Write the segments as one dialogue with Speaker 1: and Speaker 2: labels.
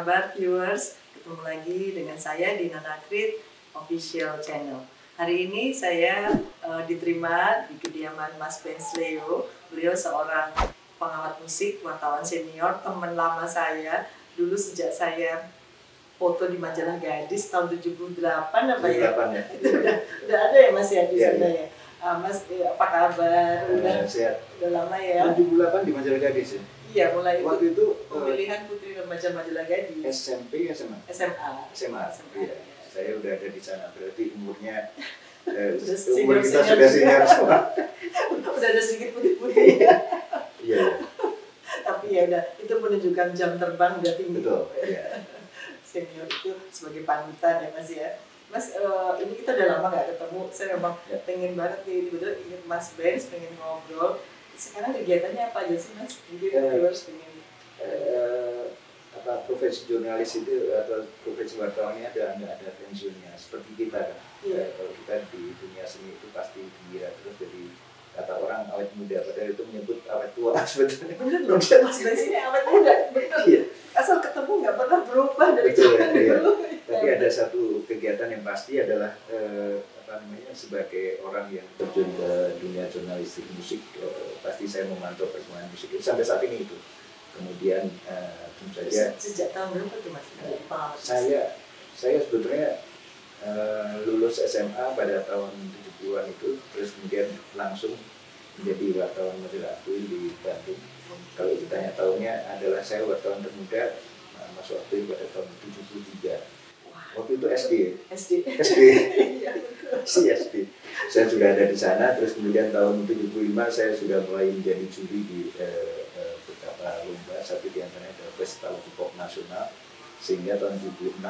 Speaker 1: kabar viewers? Ketemu lagi dengan saya di Nanakrit Official Channel. Hari ini saya diterima di kediaman Mas Benz Leo. Beliau seorang pengamat musik, wartawan senior, teman lama saya. Dulu sejak saya foto di majalah Gadis tahun 78 apa ya? Itu udah ada ya Mas ya di sana ya? Mas, apa kabar? Udah lama ya?
Speaker 2: 78 di majalah Gadis ya?
Speaker 1: Iya, mulai
Speaker 2: waktu itu
Speaker 1: pemilihan putri remaja majalah Gadis.
Speaker 2: SMP SMA? SMA. Iya. Saya udah ada di sana, berarti umurnya umur kita sudah senior semua.
Speaker 1: Udah ada sedikit putih-putih.
Speaker 2: Iya.
Speaker 1: Tapi ya udah, itu menunjukkan jam terbang udah tinggi.
Speaker 2: Betul. Iya.
Speaker 1: Senior itu sebagai panutan ya Mas ya. Mas, ini kita udah lama nggak ketemu. Saya memang pengen banget nih, tiba-tiba ingin Mas Benz, pengen ngobrol. Sekarang kegiatannya apa aja sih Mas? Mungkin viewers pengen
Speaker 2: profesi jurnalis itu atau profesi wartawannya nggak ada pensiunnya seperti kita kan. Kalau kita di dunia seni itu pasti gembira terus, jadi kata orang awet muda, padahal itu menyebut awet tua sebetulnya.
Speaker 1: Bener loh, Mas Benz ini awet muda, bener. Iya. Asal ketemu nggak pernah berubah dari zaman dulu.
Speaker 2: Tapi ada satu kegiatan yang pasti adalah sebagai orang yang terjun ke dunia jurnalistik musik, pasti saya memantau perkembangan musik itu sampai saat ini itu. Kemudian tentu saja
Speaker 1: sejak tahun berapa tuh Mas?
Speaker 2: Saya sebetulnya lulus SMA pada tahun 70-an itu, terus kemudian langsung menjadi wartawan majalah Aktuil di Bandung. Kalau ditanya tahunnya adalah saya wartawan termuda masuk Aktuil pada tahun 73. Waktu itu SD. SD. Saya sudah ada di sana, terus kemudian tahun 75 saya sudah mulai menjadi juri di beberapa lomba, satu di antaranya adalah Festival Hip-Hop Nasional, sehingga tahun 76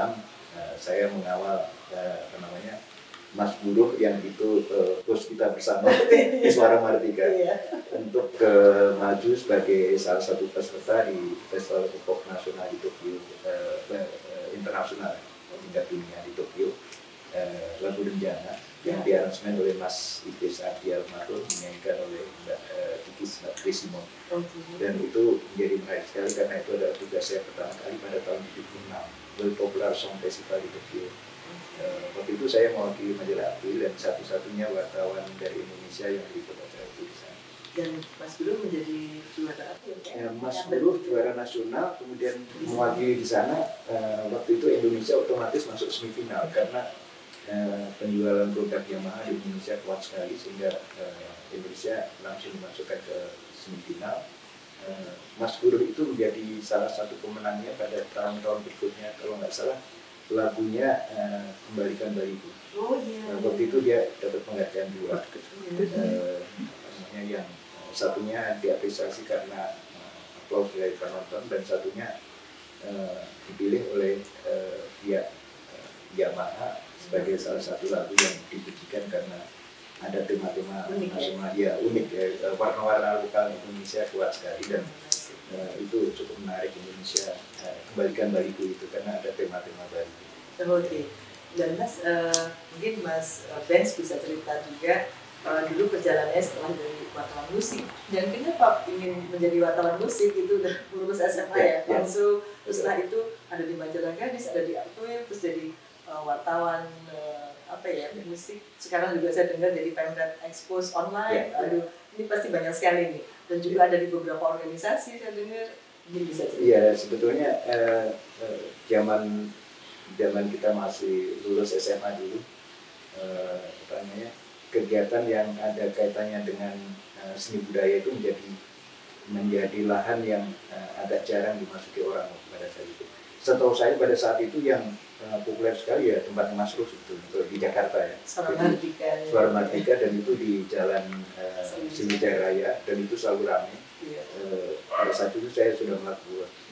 Speaker 2: saya mengawal Mas Buruh yang itu bos kita bersama di Suara Martika untuk maju sebagai salah satu peserta di Festival Hip-Hop Nasional di Tokyo, internasional tingkat dunia di Tokyo. Lagu Renjana yang diaransemen oleh Mas Idris Ardi almarhum, dinyanyikan oleh Mbak Krisimo. Dan itu menjadi menarik sekali karena itu adalah tugas saya pertama kali pada tahun 76, World Popular Song Festival di Tokyo. Waktu itu saya mewakili majalah Aktuil dan satu-satunya wartawan dari Indonesia yang diliput acara itu di sana.
Speaker 1: Dan Mas Buruh menjadi juara apa ya?
Speaker 2: Mas Buruh juara nasional, kemudian mewakili di sana. Waktu itu Indonesia otomatis masuk semifinal karena penjualan produk Yamaha di Indonesia kuat sekali, sehingga Indonesia langsung dimasukkan ke semifinal. Mas Buruh itu menjadi salah satu pemenangnya pada tahun-tahun berikutnya. Kalau nggak salah lagunya Kembalikan Bayiku. Waktu itu dia dapat penghargaan dua. Yang satunya diapresiasi karena aplaus dari penonton, dan satunya dipilih oleh pihak Yamaha sebagai salah satu lagu yang dipujikan karena ada tema-tema nasional unik ya, warna-warna lokal Indonesia kuat sekali, dan itu cukup menarik Indonesia. Kembalikan Bayiku itu karena ada tema-tema baru.
Speaker 1: Oke. Dan Mas, mungkin Mas Benz bisa cerita juga dulu perjalanannya setelah dari wartawan musik, dan kenapa ingin menjadi wartawan musik itu udah lulus SMA langsung, terus setelah itu ada di majalah Gadis, ada di Aktuil, terus jadi wartawan musik. Sekarang juga saya dengar jadi Pemret Expose online. Aduh, ini pasti banyak sekali nih, dan juga ada di beberapa organisasi saya dengar. Ini bisa cerita?
Speaker 2: Iya, sebetulnya zaman kita masih lulus SMA dulu, kegiatan yang ada kaitannya dengan seni budaya itu menjadi lahan yang agak jarang dimasuki orang pada saat itu. Setahu saya pada saat itu yang populer sekali ya tempat Mas Ruh sebetulnya di Jakarta ya. Suara Martika, dan itu di Jalan Sriwijaya Raya, dan itu selalu ramai. Pada saat itu saya sudah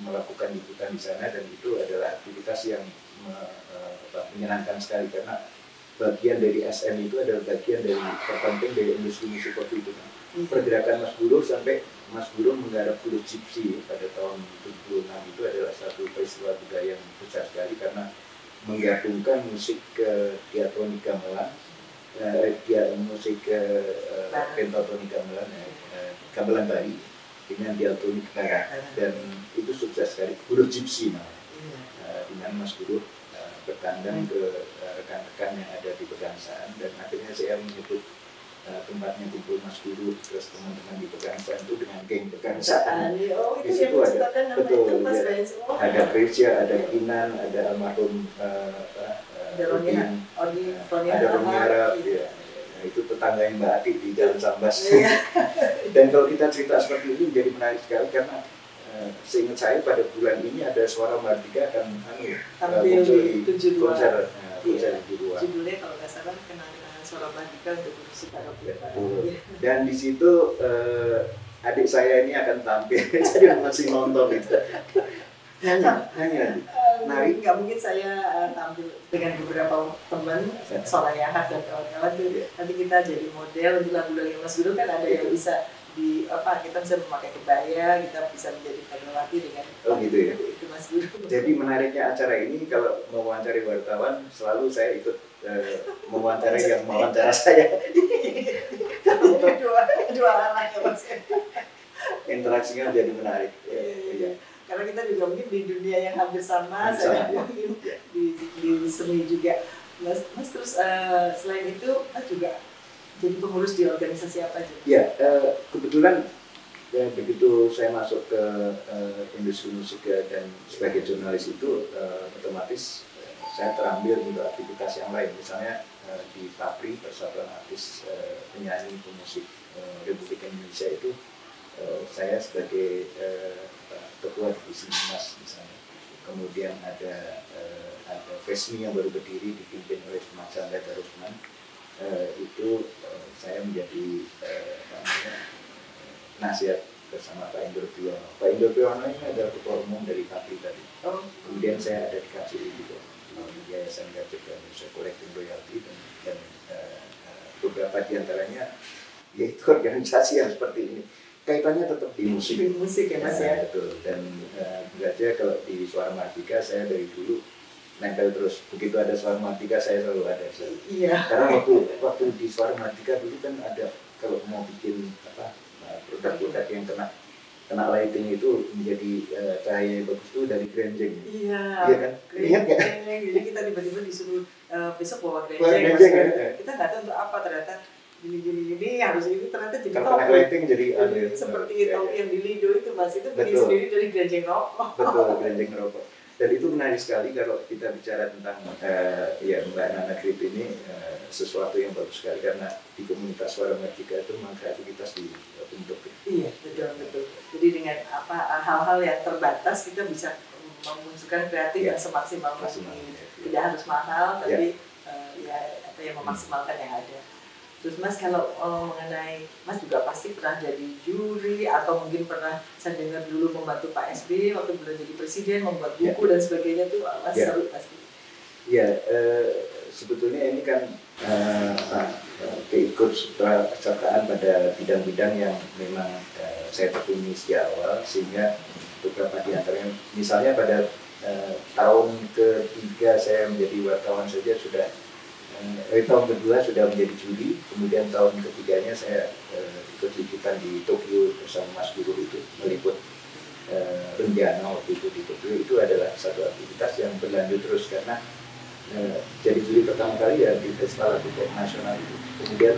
Speaker 2: melakukan liputan di sana, dan itu adalah aktivitas yang menyenangkan sekali karena bagian dari SM itu adalah bagian dari terpenting dari industri musik waktu itu. Pergerakan Mas Buruh sampai Mas Buruh menggarap Kulit Gypsy pada tahun 76 itu adalah satu peristiwa budaya yang besar sekali karena menggabungkan musik diatonik gamelan, musik pentatonik gamelan Bali dengan diatonik barat, dan itu sukses sekali. Kulit Gypsy namanya. Mas Guru bertandang ke rekan-rekan yang ada di Pegangsaan, dan akhirnya saya menyebut tempatnya kumpul Mas Guru terus teman-teman di Pegangsaan itu dengan geng Pegangsaan.
Speaker 1: Oh,
Speaker 2: Di
Speaker 1: itu
Speaker 2: situ
Speaker 1: yang
Speaker 2: ada
Speaker 1: menciptakan nama
Speaker 2: betul
Speaker 1: itu Mas
Speaker 2: ya,
Speaker 1: Benz. Oh,
Speaker 2: ada Krisya, ada Kinan, ada almarhum
Speaker 1: ada Roni
Speaker 2: ada Roni Arab, ya. Nah, itu tetangganya Mbak Atik di Jalan Sambas.
Speaker 1: Iya.
Speaker 2: Dan kalau kita cerita seperti ini menjadi menarik sekali karena seingat saya pada bulan ini ada Suara Mardika akan
Speaker 1: tampil di 72.
Speaker 2: konser
Speaker 1: Iya.
Speaker 2: 72.
Speaker 1: Judulnya kalau nggak salah kenangan Suara Mardika untuk musik karaoke.
Speaker 2: Dan di situ adik saya ini akan tampil, saya masih nonton itu. Nyanyi.
Speaker 1: Nari nggak mungkin saya tampil dengan beberapa teman, Solayahat dan kawan-kawan tuh. Nanti kita jadi model untuk lagu-lagu Mas Guru kan ada yang bisa di kita bisa memakai kebaya, kita bisa menjadi megawati dengan
Speaker 2: gitu ya.
Speaker 1: Itu Mas Guru.
Speaker 2: Jadi menariknya acara ini kalau mewawancari wartawan selalu saya ikut mewawancarai yang mewawancara saya.
Speaker 1: dua arah ya Mas.
Speaker 2: Interaksinya jadi menarik. Ya.
Speaker 1: Karena kita juga mungkin di dunia yang hampir sama, saya mungkin di seni juga. Mas terus selain itu Mas juga jadi pengurus di organisasi apa aja?
Speaker 2: Ya, kebetulan begitu saya masuk ke industri musik dan sebagai jurnalis itu otomatis saya terambil untuk aktivitas yang lain. Misalnya di PAPRI, Persatuan Artis Penyanyi Pemusik Republik Indonesia itu saya sebagai ketua divisi Mas misalnya. Kemudian ada FESMI yang baru berdiri dipimpin oleh Mas Chandra Darusman. Itu saya menjadi nasihat bersama Pak Indro Priyono. Pak Indro Priyono ini adalah ketua umum dari PAPRI tadi. Kemudian saya ada di KCI juga, Yayasan Gajah dan Indonesia Collecting Royalty, dan beberapa diantaranya yaitu organisasi yang seperti ini. Kaitannya tetap di musik.
Speaker 1: Di musik ya Mas ya.
Speaker 2: Betul. Dan belajar kalau di Suara Mardika saya dari dulu nempel terus. Begitu ada Suara Mardika saya selalu ada.
Speaker 1: Iya.
Speaker 2: Karena waktu di Suara Mardika dulu kan ada kalau mau bikin produk-produk yang kena lighting itu menjadi cahaya yang bagus itu dari grenjeng.
Speaker 1: Iya.
Speaker 2: Iya kan? Ingat nggak?
Speaker 1: Jadi kita tiba-tiba disuruh besok bawa
Speaker 2: Grenjeng.
Speaker 1: Kita nggak tahu untuk apa, ternyata gini harus ini, ternyata jadi
Speaker 2: kalau kena lighting jadi
Speaker 1: seperti topi yang di Lido itu Mas, itu beli sendiri dari grenjeng rokok.
Speaker 2: Betul, grenjeng rokok. Dan itu menarik sekali kalau kita bicara tentang ya Mbak Nana Grip ini sesuatu yang bagus sekali karena di komunitas Suara Mardika itu memang kreativitas dibentuk.
Speaker 1: Iya, betul. Jadi dengan hal-hal yang terbatas kita bisa memunculkan kreatif yang semaksimal mungkin. Tidak harus mahal, tapi yang memaksimalkan yang ada. Terus Mas kalau mengenai Mas juga pasti pernah jadi juri atau mungkin pernah saya dengar dulu membantu Pak SBY waktu beliau jadi presiden membuat buku dan sebagainya tuh Mas seru pasti.
Speaker 2: Iya, sebetulnya ini kan keikutsertaan pada bidang-bidang yang memang saya tekuni sejak awal, sehingga beberapa di antaranya misalnya pada tahun ketiga saya menjadi wartawan saja sudah tahun kedua sudah menjadi juri, kemudian tahun ketiganya saya ikut liputan di Tokyo bersama Mas Guru itu meliput Renjana waktu itu di Tokyo. Itu adalah satu aktivitas yang berlanjut terus karena jadi juri pertama kali ya di Festival Lagu Nasional itu. Kemudian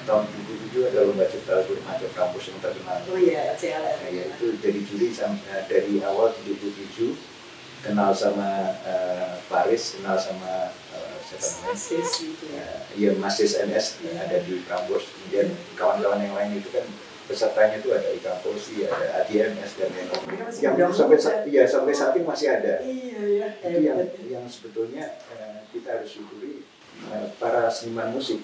Speaker 2: tahun 2007 ada lomba cipta lagu remaja kampus yang terkenal.
Speaker 1: Oh iya, CLR.
Speaker 2: Ya, itu jadi juri dari awal 77, kenal sama Faris, kenal sama Mas NS ada di kampus, kemudian kawan-kawan yang lain itu kan pesertanya itu ada Ika Polsi, ada ADMS dan yang sampai saat ini masih ada.
Speaker 1: Iya.
Speaker 2: Itu yang sebetulnya kita harus syukuri para seniman musik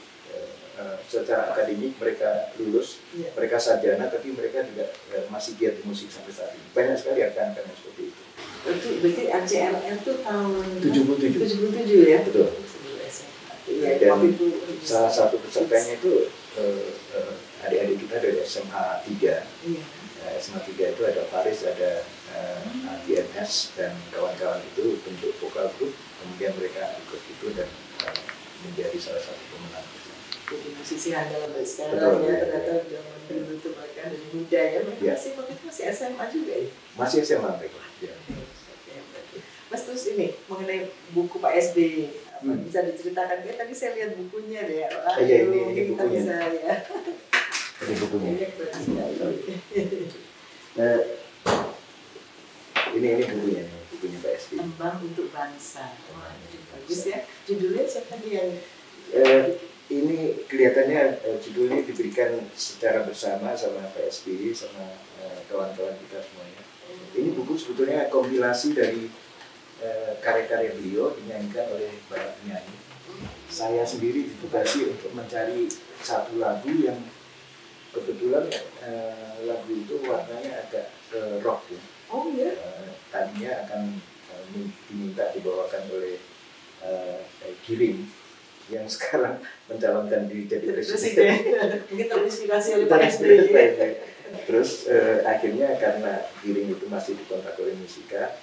Speaker 2: secara akademik mereka lulus, mereka sarjana, tapi mereka juga masih giat di musik sampai saat ini. Banyak sekali rekan-rekan yang seperti itu.
Speaker 1: Itu berarti RCLR itu tahun
Speaker 2: 77
Speaker 1: ya?
Speaker 2: Betul.
Speaker 1: Ya,
Speaker 2: dan salah satu pesertanya itu adik-adik kita dari SMA 3.
Speaker 1: Iya.
Speaker 2: SMA 3 itu ada Faris, ada DNS dan kawan-kawan itu bentuk vokal grup, kemudian mereka ikut itu dan menjadi salah satu pemenang.
Speaker 1: Jadi musisi handal sampai sekarang ya, ternyata zaman dulu itu mereka dari muda ya, mereka masih SMA juga ya?
Speaker 2: Masih SMA mereka. Ya.
Speaker 1: Mas terus terus ini mengenai buku Pak SBY, bisa diceritakan? Ya, tadi saya lihat bukunya deh.
Speaker 2: Iya, ini
Speaker 1: kita
Speaker 2: bukunya.
Speaker 1: bisa ya.
Speaker 2: Ini bukunya. Ini bukunya Pak SBY.
Speaker 1: Tembang untuk Bangsa. Wah, ini bagus ya. Judulnya siapa nih yang?
Speaker 2: Ini kelihatannya judulnya diberikan secara bersama sama Pak SBY sama kawan-kawan kita semuanya. Ini buku sebetulnya kompilasi dari karya-karya beliau dinyanyikan oleh banyak penyanyi. Saya sendiri ditugasi untuk mencari satu lagu yang kebetulan lagu itu warnanya agak rock ya.
Speaker 1: Oh iya.
Speaker 2: Tadinya akan diminta dibawakan oleh Giring yang sekarang mencalonkan diri jadi presiden.
Speaker 1: Mungkin terinspirasi oleh Pak SBY.
Speaker 2: Terus akhirnya karena Giring itu masih dikontrak oleh Musika,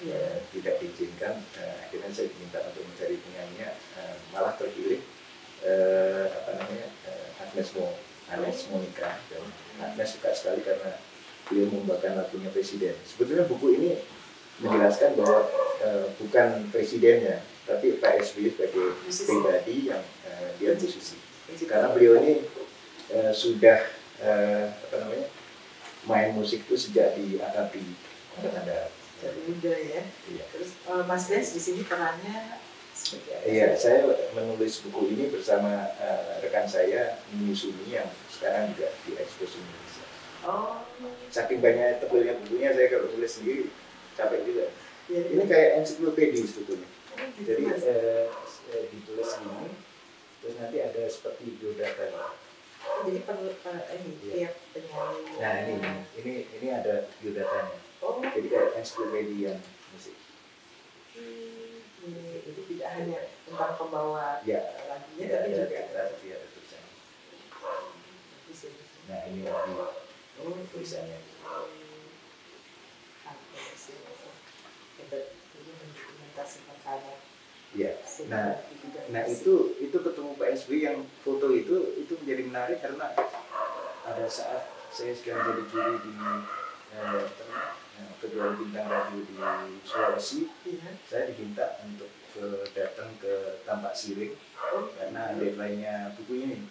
Speaker 2: tidak diizinkan. Akhirnya saya diminta untuk mencari penyanyinya, malah terpilih Agnes Monica. Dan Agnes suka sekali karena beliau membawakan lagunya presiden. Sebetulnya buku ini menjelaskan bahwa bukan presidennya, tapi Pak SBY sebagai pribadi yang dia musisi. Karena beliau ini sudah main musik itu sejak di AKABI Angkatan Darat.
Speaker 1: Dari muda ya. Iya. Terus Mas Des di sini perannya seperti apa?
Speaker 2: Iya, saya menulis buku ini bersama rekan saya Mimi Sumi yang sekarang juga di Ekspos Indonesia.
Speaker 1: Oh.
Speaker 2: Saking banyak tebelnya bukunya, saya kalau tulis sendiri capek juga.
Speaker 1: Ya,
Speaker 2: ini kayak ensiklopedi sebetulnya.
Speaker 1: Gitu,
Speaker 2: jadi ditulis ini, terus nanti ada seperti biodata.
Speaker 1: Jadi perlu tiap penyanyi.
Speaker 2: Nah ini ada biodatanya.
Speaker 1: Oh.
Speaker 2: Jadi kayak ensiklopedia musik.
Speaker 1: Jadi tidak hanya tentang pembawa lagunya, tapi juga
Speaker 2: ada tulisannya. Nah ini lagi tulisannya. Ya, nah itu ketemu Pak SBY yang foto itu menjadi menarik karena ada saat saya sekarang jadi juri di kejuaraan bintang radio di Sulawesi, saya diminta untuk datang ke Tampak Siring karena deadline-nya buku ini.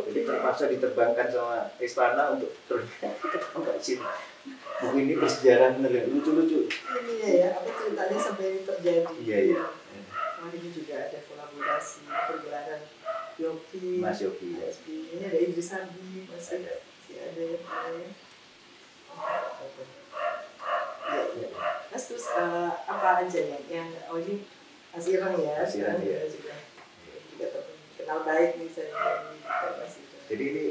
Speaker 2: Jadi terpaksa diterbangkan sama istana untuk ke Tampak Siring. Buku ini bersejarah benar, lucu-lucu.
Speaker 1: Ini ya, apa ceritanya sampai ini terjadi?
Speaker 2: Iya.
Speaker 1: Ini juga ada kolaborasi pergelaran Yopi,
Speaker 2: Mas Yopi.
Speaker 1: Ini ada Idris Abi, masih ada yang lain. Mas terus apa aja yang ini Mas Irang ya?
Speaker 2: Mas Irang ya.
Speaker 1: Juga kenal baik nih saya Mas Irang.
Speaker 2: Jadi ini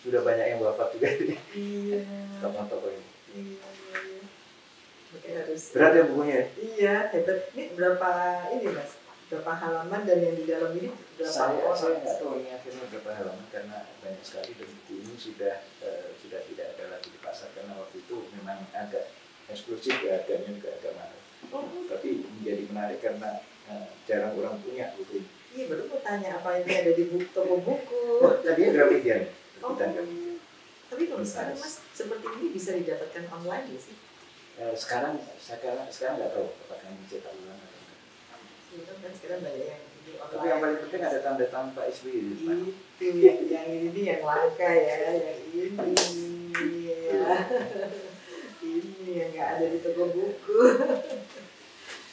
Speaker 2: sudah banyak yang wafat juga.
Speaker 1: Iya.
Speaker 2: Tokoh-tokoh ini.
Speaker 1: Iya. Harus
Speaker 2: berat ya bukunya?
Speaker 1: Iya, hebat. Ini berapa ini Mas? Berapa halaman dan yang di dalam ini berapa
Speaker 2: orang? Saya nggak tahu ini akhirnya berapa halaman karena banyak sekali dan buku ini sudah tidak ada lagi di pasar karena waktu itu memang agak eksklusif ya, harganya juga agak mahal. Tapi menjadi menarik karena jarang orang punya buku ini.
Speaker 1: Iya, baru mau tanya apa ini ada di toko buku.
Speaker 2: Tadinya Gramedia.
Speaker 1: Tapi kalau sekarang Mas seperti ini bisa didapatkan online nggak sih?
Speaker 2: Sekarang nggak tahu apakah ini cetak ulang atau enggak.
Speaker 1: Kan sekarang banyak yang ini online.
Speaker 2: Tapi yang paling penting ada tanda tangan Pak SBY.
Speaker 1: Itu yang ini yang langka ya, yang ini ya. Ini yang nggak ada di toko buku.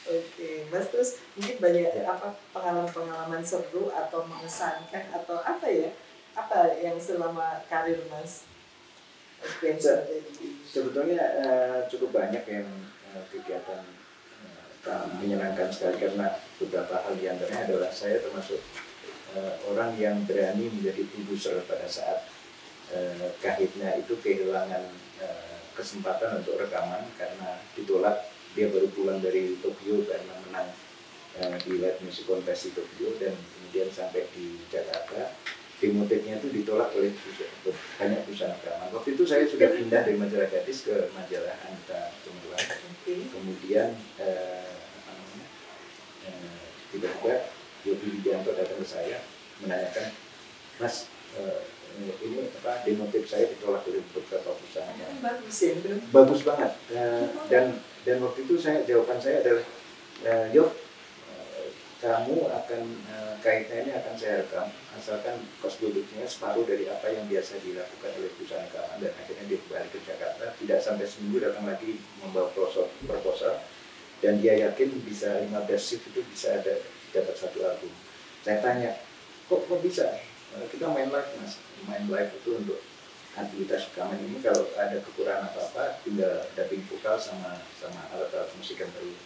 Speaker 1: Oke, Mas terus mungkin banyak apa pengalaman seru atau mengesankan atau apa ya? Apa yang selama karir Mas?
Speaker 2: Sebetulnya cukup banyak yang kegiatan menyenangkan sekali karena beberapa hal diantaranya adalah saya termasuk orang yang berani menjadi produser pada saat Kahitna itu kehilangan kesempatan untuk rekaman karena ditolak. Dia baru pulang dari Tokyo karena menang di Live Music Contest di Tokyo dan kemudian sampai di Jakarta. Motifnya itu ditolak oleh banyak perusahaan rekaman. Waktu itu saya sudah pindah dari majalah Gadis ke majalah Anita Cemerlang. Kemudian tiba-tiba Yopi Widianto datang ke saya menanyakan, Mas, ini demotif saya ditolak oleh beberapa perusahaan.
Speaker 1: Bagus ya,
Speaker 2: bagus banget. Dan waktu itu jawaban saya adalah Yov, kamu akan kaitannya akan saya rekam asalkan kos produknya separuh dari apa yang biasa dilakukan oleh perusahaan rekaman. Dan akhirnya dia kembali ke Jakarta, tidak sampai seminggu datang lagi membawa proposal, dan dia yakin bisa 15 shift itu bisa dapat satu album. Saya tanya, kok bisa? Kita main live mas, main live itu untuk aktivitas rekaman ini, kalau ada kekurangan apa-apa tinggal dubbing vokal sama alat-alat musik yang perlu.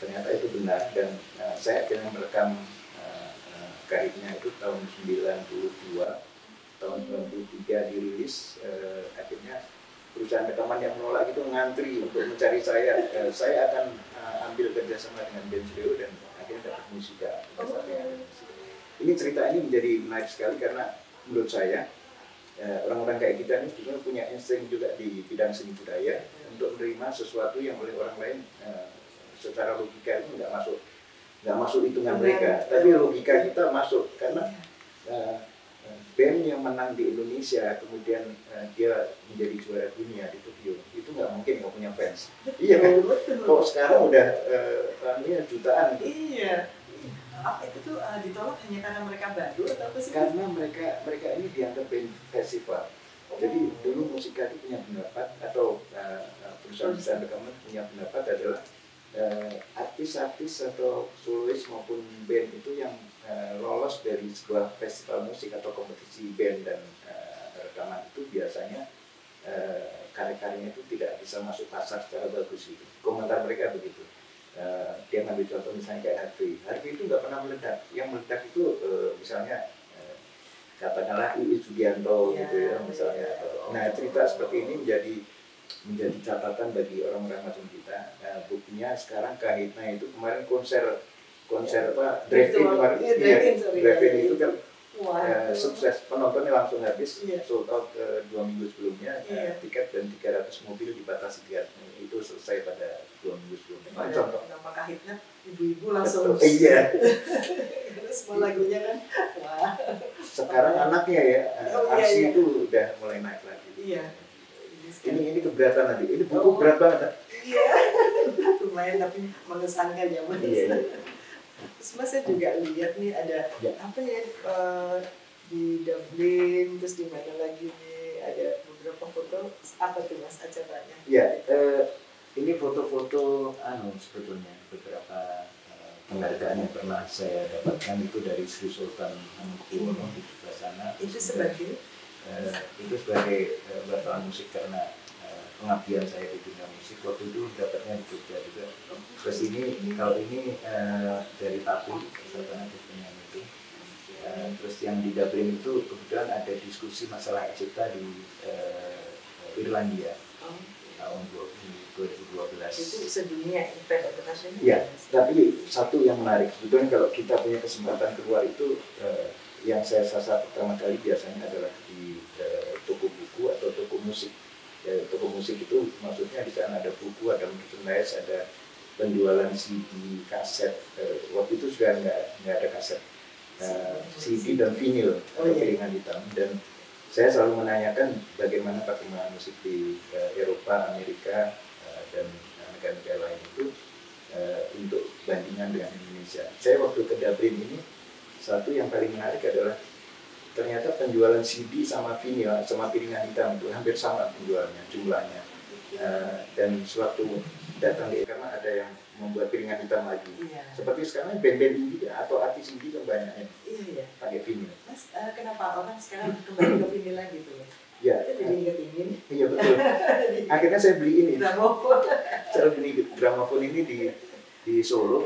Speaker 2: Ternyata itu benar, dan saya akhirnya merekam Kahitnya itu tahun 92, tahun 93 dirilis. Akhirnya perusahaan rekaman yang menolak itu ngantri untuk mencari saya. Saya akan ambil kerjasama dengan band Leo dan akhirnya dapat musika. Ini cerita ini menjadi menarik sekali karena menurut saya orang-orang kayak kita ini sebenarnya punya insting juga di bidang seni budaya untuk menerima sesuatu yang oleh orang lain secara logika itu nggak masuk hitungan mereka, tapi logika kita masuk karena band yang menang di Indonesia kemudian dia menjadi juara dunia di Tokyo itu nggak mungkin nggak punya fans. Iya kan? Kok sekarang udah jutaan.
Speaker 1: Iya. Apa itu tuh ditolak hanya karena mereka baru atau apa sih?
Speaker 2: Karena mereka ini dianggap band festival. Jadi dulu Musika itu punya pendapat atau perusahaan rekaman punya pendapat adalah artis-artis atau solois maupun band itu yang lolos dari sebuah festival musik atau kompetisi band dan rekaman itu biasanya karya-karyanya itu tidak bisa masuk pasar secara bagus gitu. Komentar mereka begitu. Dia ngambil contoh misalnya kayak Harvey itu nggak pernah meledak. Yang meledak itu misalnya katakanlah Iis Sugianto gitu ya misalnya. Nah cerita seperti ini menjadi catatan bagi orang-orang macam kita. Buktinya sekarang Kahitna itu kemarin konser apa drive-in kemarin, drive-in itu kan sukses, penontonnya langsung habis, sold out 2 minggu sebelumnya, tiket dan 300 mobil dibatasi tiket, itu selesai pada 2 minggu sebelumnya.
Speaker 1: Contoh nama Kahitna, ibu-ibu langsung.
Speaker 2: Iya.
Speaker 1: Semua lagunya kan. Wah.
Speaker 2: Sekarang anaknya ya, Arsi itu udah mulai naik lagi.
Speaker 1: Iya.
Speaker 2: Ini keberatan nanti. Ini buku berat banget.
Speaker 1: Iya. Lumayan tapi mengesankan ya mas.
Speaker 2: Iya.
Speaker 1: Terus mas saya juga lihat nih ada apa ya di Dublin, terus di mana lagi nih ada beberapa foto, apa tuh mas acaranya?
Speaker 2: Iya. Ini foto-foto sebetulnya beberapa penghargaan yang pernah saya dapatkan itu dari Sri Sultan Hamengkubuwono di sebelah sana.
Speaker 1: Itu sebagai
Speaker 2: wartawan musik karena pengabdian saya di dunia musik. Waktu itu dapatnya di Jogja juga. Terus kalau ini dari Tapi Persatuan Artis Penyanyi itu. Terus yang di Dublin itu kebetulan ada diskusi masalah cipta di Irlandia tahun 2012.
Speaker 1: Itu sedunia event internasional.
Speaker 2: Ya, tapi satu yang menarik sebetulnya kalau kita punya kesempatan keluar itu yang saya sasar pertama kali biasanya adalah di toko buku atau toko musik. Toko musik itu maksudnya di sana ada buku, ada merchandise, ada penjualan CD, kaset. Waktu itu sudah nggak ada kaset, CD dan vinyl atau piringan hitam. Dan saya selalu menanyakan bagaimana perkembangan musik di Eropa, Amerika, dan negara-negara lain itu untuk bandingan dengan Indonesia. Saya waktu ke Dublin ini, satu yang paling menarik adalah ternyata penjualan CD sama vinyl sama piringan hitam itu hampir sama penjualnya, jumlahnya. Dan sewaktu datang di karena ada yang membuat piringan hitam lagi. Seperti sekarang band-band indie atau artis indie kan banyaknya pakai vinyl.
Speaker 1: Mas, kenapa orang sekarang kembali ke vinyl lagi tuh?
Speaker 2: Ya,
Speaker 1: jadi inget ingin.
Speaker 2: Iya betul. Akhirnya saya beli ini.
Speaker 1: Gramofon.
Speaker 2: Cara beli gramofon ini di Solo.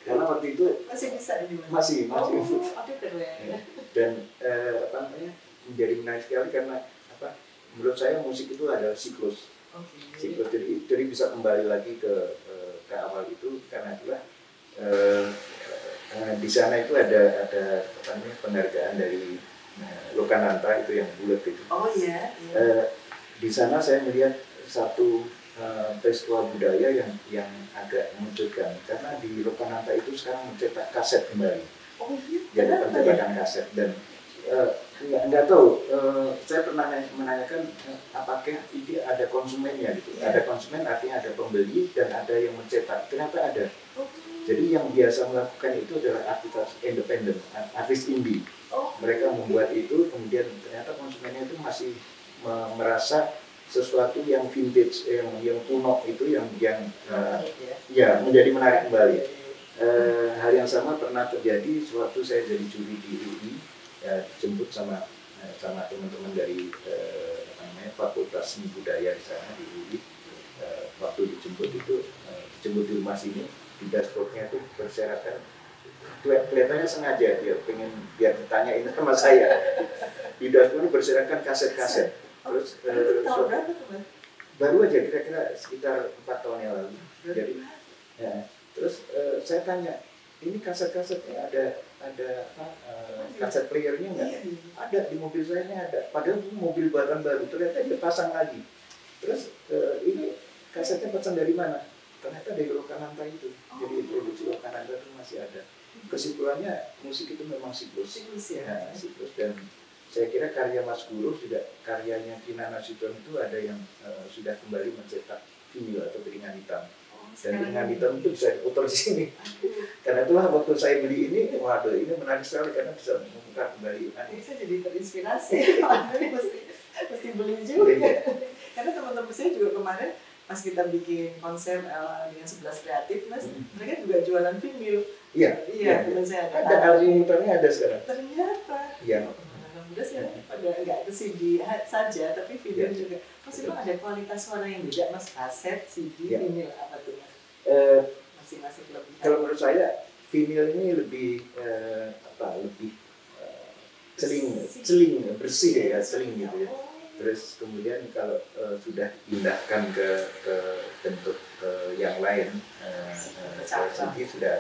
Speaker 2: Karena waktu itu
Speaker 1: masih bisa di mana?
Speaker 2: Masih.
Speaker 1: Aduh keren.
Speaker 2: Dan menjadi menarik sekali karena menurut saya musik itu adalah siklus. Siklus jadi bisa kembali lagi ke awal itu karena itulah di sana itu ada penghargaan dari Lokananta itu yang bulat itu.
Speaker 1: Oh iya.
Speaker 2: Di sana saya melihat satu peristiwa budaya yang agak mengejutkan karena di Lokananta itu sekarang mencetak kaset kembali.
Speaker 1: Oh iya.
Speaker 2: Jadi pencetakan kaset dan nggak tahu. Saya pernah menanyakan apakah ini ada konsumennya gitu. Ada konsumen artinya ada pembeli dan ada yang mencetak. Ternyata ada. Jadi yang biasa melakukan itu adalah artis independen, artis indie. Mereka membuat itu, kemudian ternyata konsumennya itu masih merasa sesuatu yang vintage, yang kuno itu yang ya menjadi menarik kembali. Hal yang sama pernah terjadi sewaktu saya jadi juri di UI, ya, dijemput sama teman-teman dari Fakultas Seni Budaya di sana di UI. Waktu dijemput di rumah sini, di dashboardnya itu berserakan, kelihatannya sengaja dia pengen biar ditanyain sama saya. Di dashboardnya berserakan kaset-kaset. Terus
Speaker 1: tahun berapa tuh?
Speaker 2: Baru aja kira-kira sekitar 4 tahun yang lalu. Jadi ya, terus saya tanya, ini kaset-kasetnya ada kaset playernya nggak? Ada, di mobil saya ini ada. Padahal mobil barang baru, ternyata dia pasang lagi. Terus ini kasetnya pesan dari mana? Ternyata dari Lokananta itu. Jadi produksi Lokananta itu masih ada. Kesimpulannya musik itu memang siklus. Ya, siklus. Dan saya kira karya Mas Guru juga, karyanya Kina Nasution itu ada yang sudah kembali mencetak vinil atau piringan hitam. Dan piringan hitam itu bisa diputar di sini. Karena itulah waktu saya beli ini, waduh ini menarik sekali karena bisa membuka kembali.
Speaker 1: Saya jadi terinspirasi. mesti beli juga. Karena teman-teman saya juga kemarin pas kita bikin konser dengan 11 kreatif, Mas, mereka juga jualan vinil. Iya. Saya
Speaker 2: ada album muternya ada sekarang.
Speaker 1: Ternyata.
Speaker 2: Iya.
Speaker 1: Udah sih pada nggak ke CD saja, tapi vinil juga. Mas, memang ada kualitas suara yang beda, Mas, kaset, CD, vinil apa tuh, Mas? Masing-masing lebih.
Speaker 2: Kalau menurut saya vinil ini lebih celing bersih ya, celing gitu ya. Terus kemudian kalau sudah dipindahkan ke bentuk yang lain, CD sudah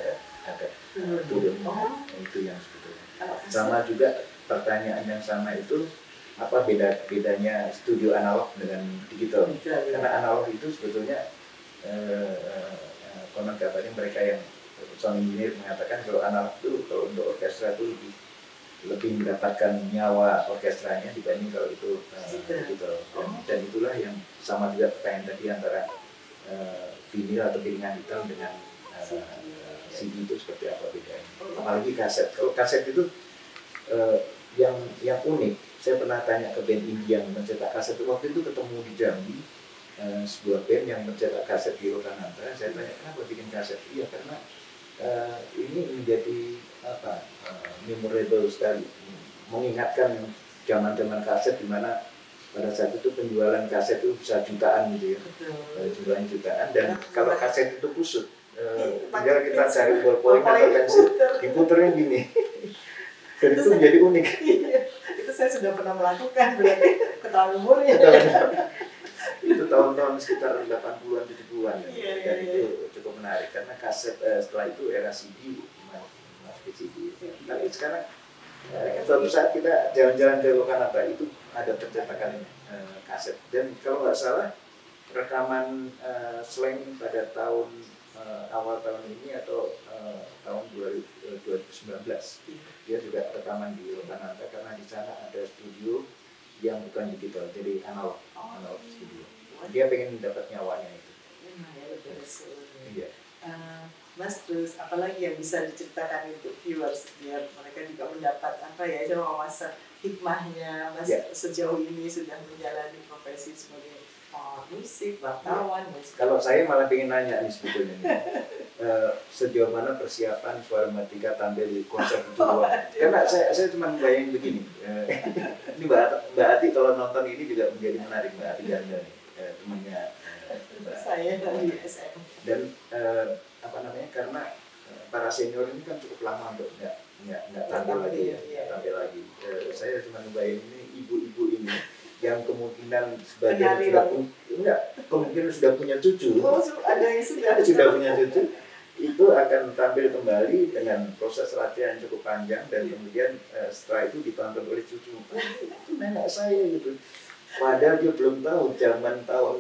Speaker 2: ada turun, itu yang sebetulnya. Sama juga pertanyaan yang sama itu, apa bedanya studio analog dengan digital? Karena analog itu sebetulnya konon katanya mereka yang sound engineer mengatakan kalau analog itu kalau untuk orkestra itu lebih mendapatkan nyawa orkestranya dibanding kalau itu digital. Dan itulah yang sama juga pertanyaan tadi antara vinil atau piringan hitam dengan CD itu seperti apa bedanya. Apalagi kaset. Kalau kaset itu yang unik, saya pernah tanya ke band indie yang mencetak kaset, waktu itu ketemu di Jambi, sebuah band yang mencetak kaset di Lokananta. Saya tanya kenapa bikin kaset? Iya karena ini menjadi memorable sekali, mengingatkan zaman kaset di mana pada saat itu penjualan kaset itu bisa jutaan gitu ya, jumlahnya jutaan, dan kalau kaset itu kusut, tinggal kita cari ballpoint atau pensil, diputernya gini. Dan itu menjadi unik.
Speaker 1: Itu saya sudah pernah melakukan, berarti ketahuan umurnya.
Speaker 2: Itu tahun-tahun sekitar 80-an, 70-an. Dan itu cukup menarik karena kaset setelah itu era CD, masuk CD. Tapi sekarang suatu saat kita jalan-jalan ke Lokananta itu ada percetakan kaset. Dan kalau nggak salah rekaman slang pada awal tahun ini atau tahun 2019, dia juga rekaman di Lokananta karena di sana ada studio yang bukan digital, jadi analog studio. Dia pengen dapat nyawanya itu. Iya.
Speaker 1: Mas, terus apalagi yang bisa diceritakan untuk viewers biar mereka juga mendapat wawasan hikmahnya Mas sejauh ini sudah menjalani profesi sebagai musik, wartawan.
Speaker 2: Kalau saya malah pengen nanya nih sebetulnya sejauh mana persiapan Suara Matika tampil di konser itu? Karena saya cuma bayangin begini. Ini Mbak Ati kalau nonton ini juga menjadi menarik, Mbak Ati Ganda nih, temannya
Speaker 1: saya dari SM.
Speaker 2: Dan karena para senior ini kan cukup lama untuk nggak tampil lagi saya cuma bayangin ini ibu-ibu ini yang kemungkinan sebagian sudah punya cucu.
Speaker 1: Ada yang
Speaker 2: sudah punya cucu, itu akan tampil kembali dengan proses latihan cukup panjang dan kemudian setelah itu ditonton oleh cucu. Itu nenek saya gitu. Padahal dia belum tahu tahun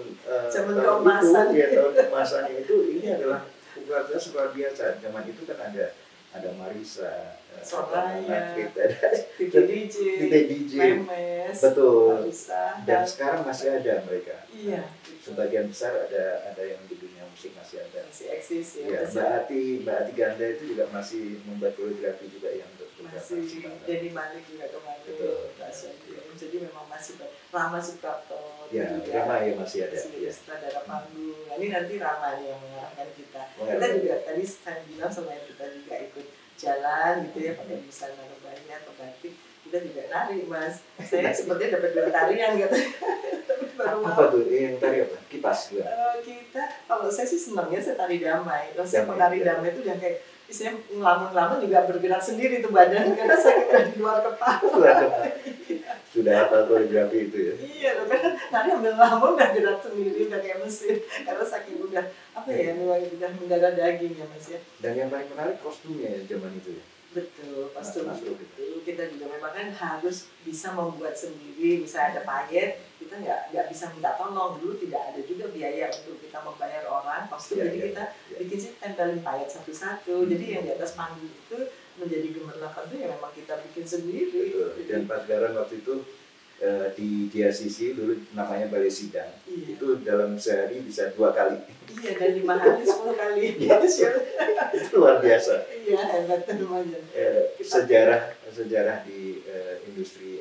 Speaker 2: keemasannya itu ini adalah popularitas luar biasa. Zaman itu kan ada ada Marisa,
Speaker 1: Soraya,
Speaker 2: Natrit, ada
Speaker 1: Titi
Speaker 2: DJ,
Speaker 1: Memes,
Speaker 2: betul.
Speaker 1: Marisa,
Speaker 2: Dan sekarang masih ada mereka.
Speaker 1: iya, gitu.
Speaker 2: Sebagian besar ada yang di dunia musik masih ada.
Speaker 1: Masih eksis ya.
Speaker 2: Ya, Mbak Ati Ganda itu juga masih membuat koreografi juga yang untuk
Speaker 1: masih Denny Malik juga kemarin.
Speaker 2: Betul.
Speaker 1: Jadi memang masih Rama Suprapto
Speaker 2: ya,
Speaker 1: juga.
Speaker 2: Rama ya masih ada.
Speaker 1: Masih sutradara panggung. Nah, ini nanti Rama nih yang mengarahkan kita.
Speaker 2: Mengarahkan.
Speaker 1: Kita juga tadi saya bilang sama kita juga ikut jalan gitu ya, pakai busana rebahnya atau batik. Kita juga nari, Mas. Saya sepertinya dapat 2 tarian gitu.
Speaker 2: Apa tuh? Yang tari apa? Kipas juga.
Speaker 1: Kita, kalau saya sih senangnya saya tari damai. Kalau saya menari damai itu yang kayak saya ngelamun-ngelamun juga bergerak sendiri tuh badan karena saya udah di luar kepala.
Speaker 2: Sudah apa koreografi itu ya?
Speaker 1: Iya, karena nari ambil ngelamun udah gerak sendiri, udah kayak mesin. Karena saking udah apa ya, udah mendarah daging ya Mas ya.
Speaker 2: Dan yang paling menarik kostumnya ya zaman itu ya.
Speaker 1: Betul, kostum itu kita juga memang kan harus bisa membuat sendiri, bisa ada payet, kita nggak bisa minta tolong. Dulu tidak ada juga biaya untuk kita membayar orang kostum, jadi kita bikin sih tempelin payet satu-satu. Jadi yang di atas panggung itu menjadi gemerlap itu ya memang kita bikin sendiri.
Speaker 2: Betul. Dan Pak Garan waktu itu di DICC dulu namanya Balai Sidang, itu dalam sehari bisa 2 kali.
Speaker 1: Iya, dan 5 hari 10 kali.
Speaker 2: Itu luar biasa.
Speaker 1: Iya, hebat lumayan.
Speaker 2: Sejarah di industri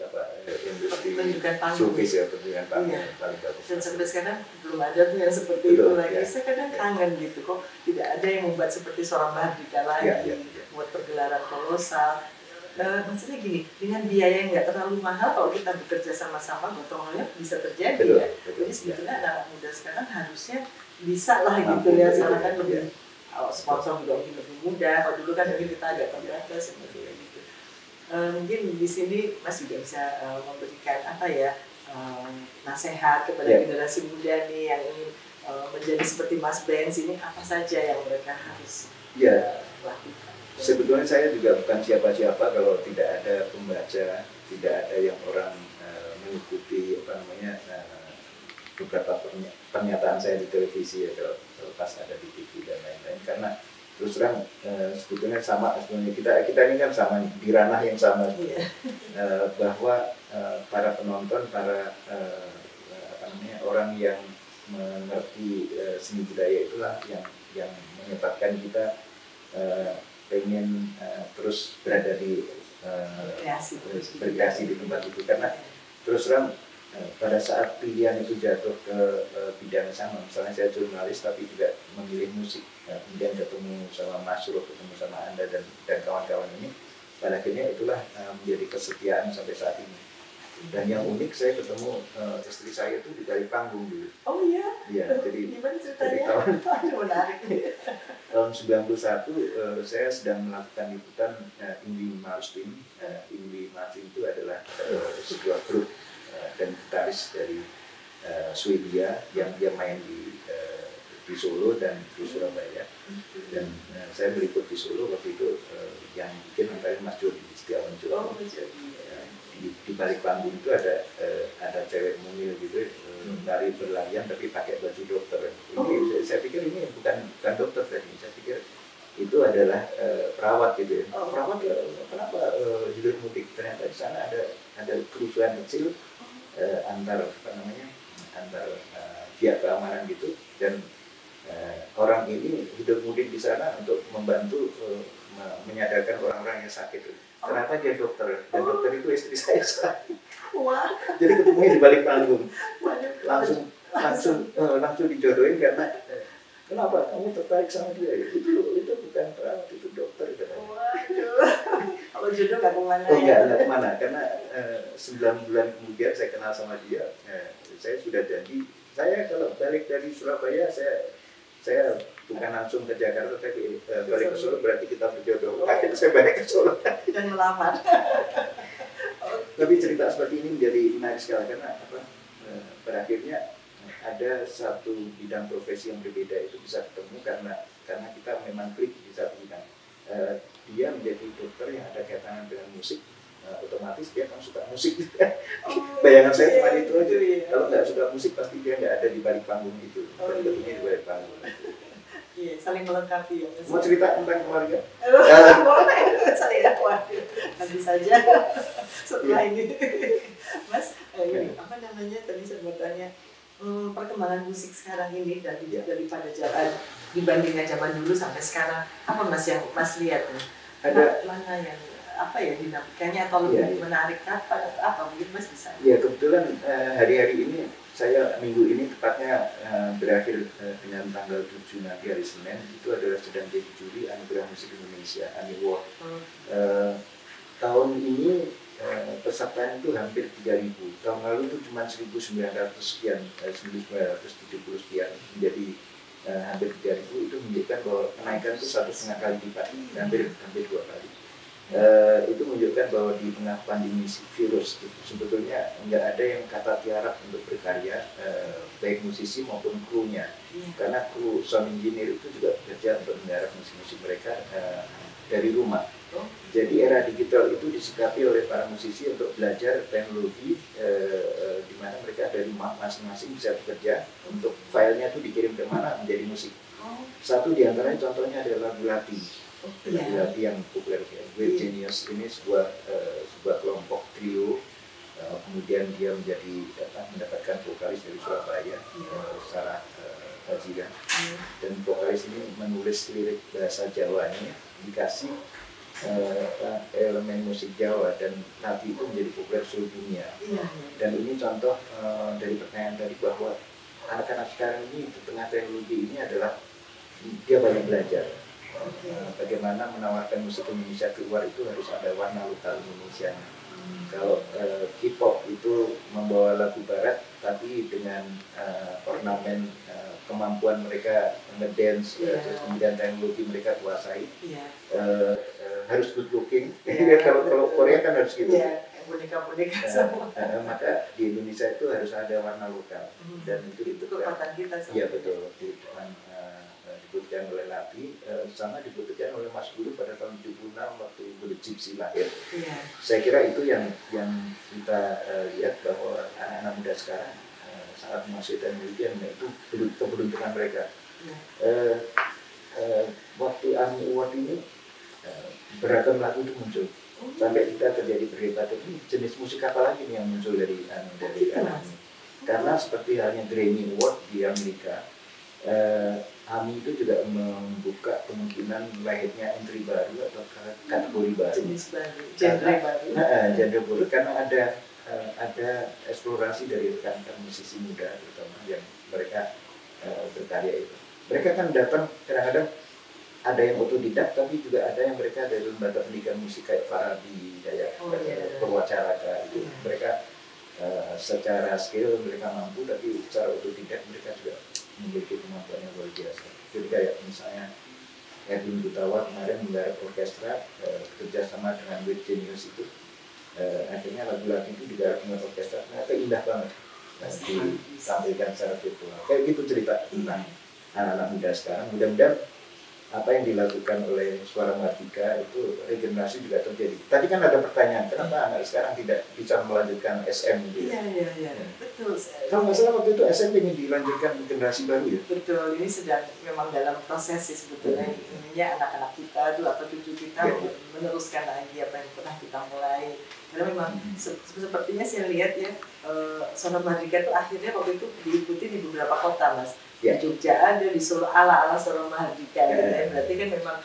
Speaker 1: penunjukan panggung.
Speaker 2: showcase ya, penunjukan panggung paling bagus.
Speaker 1: Dan sampai sekarang belum ada tuh yang seperti itu lagi. Saya kadang kangen gitu kok tidak ada yang membuat seperti seorang Mardika lagi, buat pergelaran kolosal. Maksudnya gini, dengan biaya yang nggak terlalu mahal kalau kita bekerja sama-sama gotong royong bisa terjadi.
Speaker 2: Betul,
Speaker 1: ya.
Speaker 2: betul.
Speaker 1: Jadi sebetulnya anak muda sekarang harusnya bisa lah gitu ya, sekarang kan lebih sponsor juga mungkin lebih mudah. Kalau dulu kan mungkin kita agak terbatas seperti gitu. Mungkin di sini Mas juga bisa memberikan apa ya nasihat kepada generasi muda nih yang ingin menjadi seperti Mas Benz ini, apa saja yang mereka harus lakukan.
Speaker 2: Sebetulnya saya juga bukan siapa-siapa kalau tidak ada pembaca, tidak ada yang orang mengikuti beberapa pernyataan saya di televisi ya, kalau pas ada di TV dan lain-lain. Karena terus terang sebetulnya sama, sebenarnya kita ini kan sama nih, di ranah yang sama, bahwa para penonton, para orang yang mengerti seni budaya itulah yang menyebabkan kita pengen terus berada di berkreasi di tempat itu. Karena terus terang pada saat pilihan itu jatuh ke bidang sama, misalnya saya jurnalis tapi juga memilih musik, kemudian ketemu sama Mas Ruh, ketemu sama Anda dan kawan-kawan ini, pada akhirnya itulah menjadi kesetiaan sampai saat ini. Dan yang unik, saya ketemu istri saya itu di balik panggung dulu.
Speaker 1: Oh iya?
Speaker 2: Iya, jadi tahun 91 saya sedang melakukan liputan Indie Marstin. Indie Marstin itu adalah sebuah grup dan gitaris dari Swedia yang dia main di Solo dan di Surabaya. Dan saya meliput di Solo waktu itu, yang bikin antara Mas Jody Setiawan Jody. Di balik panggung itu ada cewek mungil gitu, lari berlarian tapi pakai baju dokter. Ini saya pikir ini bukan dokter tadi, saya pikir itu adalah perawat gitu ya. Perawat kenapa hilir mudik? Ternyata di sana ada kerusuhan kecil antar pihak keamanan gitu, dan orang ini hidup mudik di sana untuk membantu menyadarkan orang-orang yang sakit. Ternyata dia dokter, dan dokter itu istri saya sekarang.
Speaker 1: Wah.
Speaker 2: Jadi ketemunya di balik panggung, langsung dijodohin karena kenapa kamu tertarik sama dia? Itu bukan perawat, itu dokter.
Speaker 1: Waduh. Kalau jodoh nggak kemana?
Speaker 2: Oh nggak kemana, karena 9 bulan kemudian saya kenal sama dia. Saya sudah janji, saya kalau balik dari Surabaya saya bukan langsung ke Jakarta, tapi balik ke Solo, berarti kita berjodoh. Akhirnya saya balik ke Solo
Speaker 1: dan melamar.
Speaker 2: Tapi cerita seperti ini menjadi menarik sekali karena pada akhirnya ada satu bidang profesi yang berbeda itu bisa ketemu karena kita memang klik di satu bidang. Dia menjadi dokter yang ada kaitannya dengan musik, otomatis dia kan suka musik. Bayangan saya cuma itu aja. Kalau nggak suka musik pasti dia nggak ada di balik panggung itu. Tentunya di balik panggung.
Speaker 1: Iya, saling melengkapi ya.
Speaker 2: Mau cerita tentang keluarga?
Speaker 1: saya waduh nanti saja setelah ini Mas ini, apa namanya tadi saya mau tanya perkembangan musik sekarang ini daripada zaman dibandingkan zaman dulu sampai sekarang apa Mas yang Mas lihat nih
Speaker 2: Ada
Speaker 1: mana yang apa ya dinamikanya atau lebih menarik apa mungkin Mas bisa
Speaker 2: kebetulan hari-hari ini saya minggu ini tepatnya berakhir dengan tanggal 7 nanti hari Senin itu adalah sedang jadi juri Anugerah Musik Indonesia AMI Award. Tahun ini pesertanya itu hampir 3.000. Tahun lalu itu cuma 1.900 sekian, 1.970 sekian, menjadi hampir 3.000. Itu menunjukkan bahwa kenaikan itu 1,5 kali lipat, hampir 2 kali. Itu menunjukkan bahwa di tengah pandemi virus itu sebetulnya nggak ada yang kata tiarap untuk berkarya, baik musisi maupun krunya. Karena kru sound engineer itu juga bekerja untuk menggarap musik-musik mereka dari rumah. Jadi era digital itu disikapi oleh para musisi untuk belajar teknologi di mana mereka dari rumah masing-masing bisa bekerja untuk filenya itu dikirim ke mana menjadi musik. Satu di antaranya contohnya adalah Gulati. Gulati yang populer ya. Weird Genius ini sebuah kelompok trio. Kemudian dia mendapatkan vokalis dari Surabaya, Sarah Fajira. Dan vokalis ini menulis lirik bahasa Jawanya, dikasih elemen musik Jawa dan nanti itu menjadi populer seluruh dunia. Dan ini contoh dari pertanyaan tadi bahwa anak-anak sekarang ini di tengah teknologi ini adalah dia banyak belajar bagaimana menawarkan musik Indonesia keluar itu harus ada warna lokal Indonesia. Kalau K-pop itu membawa lagu barat tapi dengan ornamen kemampuan mereka ngedance, terus kemudian teknologi mereka kuasai, harus good looking. Kalau Korea kan harus gitu.
Speaker 1: Boneka-boneka semua.
Speaker 2: Maka di Indonesia itu harus ada warna lokal dan itu
Speaker 1: kekuatan kita.
Speaker 2: Iya betul. Dibuktikan oleh Lapi, sama dibuktikan oleh Mas Guru pada tahun 76 waktu Guru Gypsy lahir. Saya kira itu yang kita lihat bahwa anak-anak muda sekarang sangat menguasai teknologi dan itu keberuntungan mereka. Waktu AMI Award ini beragam lagu itu muncul. Sampai kita terjadi perdebatan ini jenis musik apa lagi nih yang muncul dari anak ini. Karena seperti halnya Grammy Award di Amerika, AMI itu juga membuka kemungkinan lahirnya entry baru atau kategori baru.
Speaker 1: Jenis baru, genre baru.
Speaker 2: Karena ada eksplorasi dari rekan-rekan musisi muda terutama yang mereka berkarya itu. Mereka kan datang kadang-kadang ada yang otodidak tapi juga ada yang mereka dari lembaga pendidikan musik kayak Farabi, kayak Purwacaraka itu. Mereka secara skill mereka mampu tapi secara otodidak mereka juga memiliki kemampuan yang luar biasa. Jadi kayak misalnya Erwin Gutawa kemarin menggarap orkestra bekerjasama dengan Weird Genius itu, akhirnya lagu-lagu itu digarap dengan orkestra, ternyata indah banget ditampilkan secara virtual. Kayak gitu cerita tentang anak-anak muda sekarang. Mudah-mudahan apa yang dilakukan oleh Suara Mardika itu regenerasi juga terjadi. Tadi kan ada pertanyaan, kenapa anak sekarang tidak bisa melanjutkan SM gitu ya?
Speaker 1: Iya, betul.
Speaker 2: Kalau nggak salah waktu itu SM ingin dilanjutkan generasi baru ya?
Speaker 1: Betul, ini sedang memang dalam proses sih sebetulnya. Ininya anak-anak kita tuh atau cucu kita meneruskan lagi apa yang pernah kita mulai. Karena memang sepertinya saya lihat ya, Suara Mardika itu akhirnya waktu itu diikuti di beberapa kota, Mas. Di Jogja ada, di Solo ala-ala Suara Mardika berarti kan memang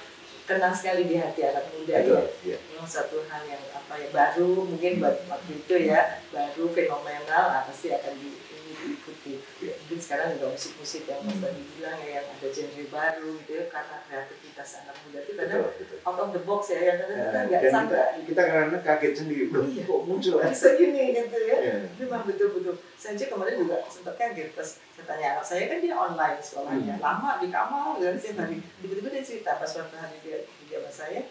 Speaker 1: kena sekali di hati anak muda ya. Memang satu hal yang baru mungkin buat waktu itu ya, baru fenomenal pasti akan diikuti. Mungkin sekarang juga musik-musik yang Mas tadi bilang ya, yang ada genre baru gitu ya, karena kreativitas anak muda itu kadang out of the box ya, yang kadang kita nggak sangka.
Speaker 2: Kita karena kaget sendiri, kok muncul
Speaker 1: bisa gini gitu ya. Memang betul-betul. Saya kemarin juga sempat kaget pas saya tanya anak saya, kan dia online sekolahnya, lama di kamar dan setiap hari. Tiba-tiba dia cerita pas suatu hari dia sama saya,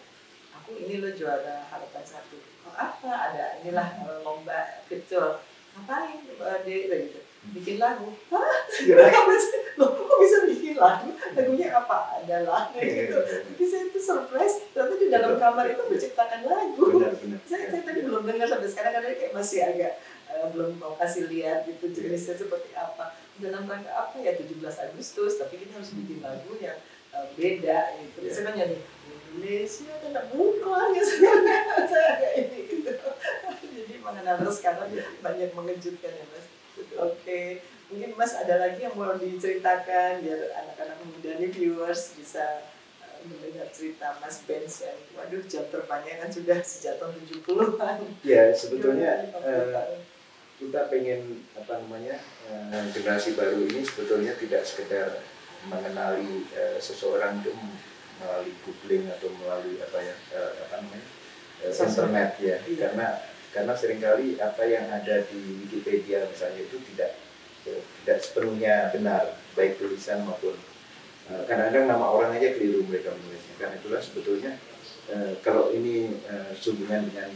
Speaker 1: aku ini loh juara Harapan 1. Oh, apa? Ada inilah lomba virtual. Ngapain dia gitu? Bikin lagu. Hah? Loh, kok bisa bikin lagu? Lagunya apa? Adalah gitu. Tapi saya itu surprise, ternyata di dalam kamar itu menciptakan lagu. Saya tadi belum dengar sampai sekarang, karena kayak masih agak belum mau kasih lihat gitu jenisnya seperti apa. Dalam rangka apa ya, 17 Agustus, tapi kita harus bikin lagu yang beda gitu. Saya kan nyanyi Indonesia dan bukan ya. kalau sekarang
Speaker 2: Iya.
Speaker 1: banyak mengejutkan ya Mas.
Speaker 2: Betul.
Speaker 1: Oke, mungkin Mas ada lagi yang mau diceritakan biar anak-anak muda nih viewers bisa mendengar cerita Mas Benz yang waduh jam terbangnya kan sudah sejak tahun 70-an.
Speaker 2: Ya sebetulnya
Speaker 1: 50 tahun.
Speaker 2: kita pengen generasi baru ini sebetulnya tidak sekedar mengenali seseorang itu melalui googling atau melalui internet ya.
Speaker 1: Iya.
Speaker 2: Karena seringkali apa yang ada di Wikipedia misalnya itu tidak sepenuhnya benar, baik tulisan maupun kadang-kadang nama orang aja keliru mereka menulisnya. Karena itulah sebetulnya kalau ini sehubungan dengan